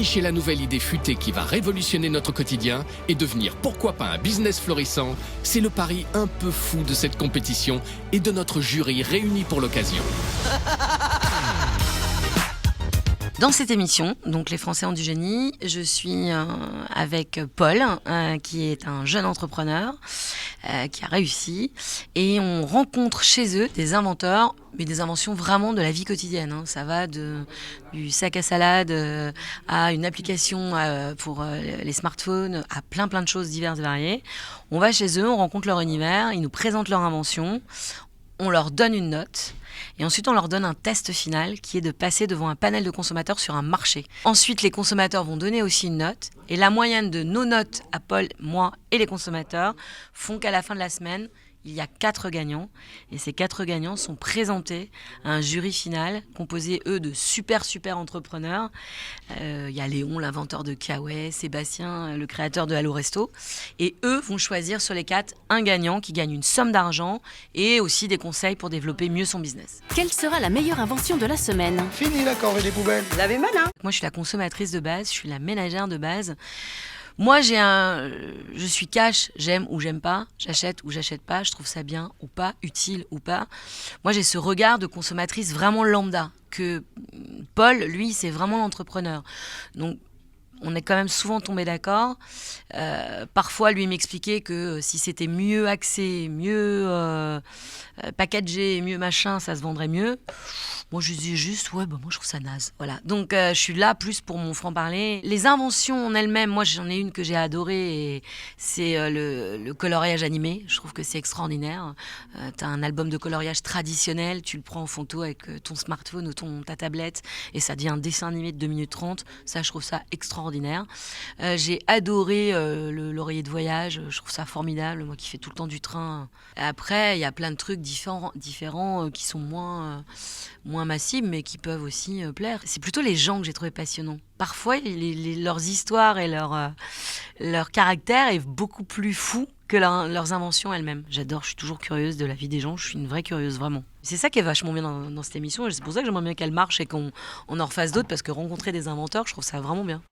dénicher la nouvelle idée futée qui va révolutionner notre quotidien et devenir pourquoi pas un business florissant, c'est le pari un peu fou de cette compétition et de notre jury réuni pour l'occasion. Dans cette émission, donc Les Français ont du génie, je suis avec Paul, qui est un jeune entrepreneur qui a réussi. Et on rencontre chez eux des inventeurs, mais des inventions vraiment de la vie quotidienne. Ça va du sac à salade à une application pour les smartphones, à plein de choses diverses et variées. On va chez eux, on rencontre leur univers, ils nous présentent leur invention, on leur donne une note. Et ensuite, on leur donne un test final qui est de passer devant un panel de consommateurs sur un marché. Ensuite, les consommateurs vont donner aussi une note. Et la moyenne de nos notes à Paul, moi et les consommateurs font qu'à la fin de la semaine, il y a 4 gagnants. Et ces 4 gagnants sont présentés à un jury final composé, eux, de super entrepreneurs. Il y a Léon, l'inventeur de Kawaii, Sébastien, le créateur de Allo Resto. Et eux vont choisir sur les 4 un gagnant qui gagne une somme d'argent et aussi des conseils pour développer mieux son business. Quelle sera la meilleure invention de la semaine ? Fini la corvée des poubelles. Vous avez malin. Moi, je suis la consommatrice de base, je suis la ménagère de base. Moi, je suis cash, j'aime ou j'aime pas, j'achète ou j'achète pas, je trouve ça bien ou pas, utile ou pas. Moi, j'ai ce regard de consommatrice vraiment lambda, que Paul, lui, c'est vraiment l'entrepreneur. Donc, on est quand même souvent tombé d'accord. Parfois, lui m'expliquait que si c'était mieux axé, mieux packagé, mieux machin, ça se vendrait mieux. Moi, je disais juste, moi, je trouve ça naze. Voilà. Donc, je suis là plus pour mon franc-parler. Les inventions en elles-mêmes, moi, j'en ai une que j'ai adorée, et c'est le coloriage animé. Je trouve que c'est extraordinaire. Tu as un album de coloriage traditionnel, tu le prends en photo avec ton smartphone ou ta tablette, et ça devient un dessin animé de 2 minutes 30. Ça, je trouve ça extraordinaire. J'ai adoré l'oreiller de voyage. Je trouve ça formidable, moi qui fais tout le temps du train. Après, il y a plein de trucs différents qui sont moins massibles, mais qui peuvent aussi plaire. C'est plutôt les gens que j'ai trouvé passionnants. Parfois, leurs histoires et leur caractère est beaucoup plus fou que leurs inventions elles-mêmes. J'adore, je suis toujours curieuse de la vie des gens, je suis une vraie curieuse, vraiment. C'est ça qui est vachement bien dans cette émission, et c'est pour ça que j'aimerais bien qu'elle marche et qu'on en refasse d'autres, parce que rencontrer des inventeurs, je trouve ça vraiment bien.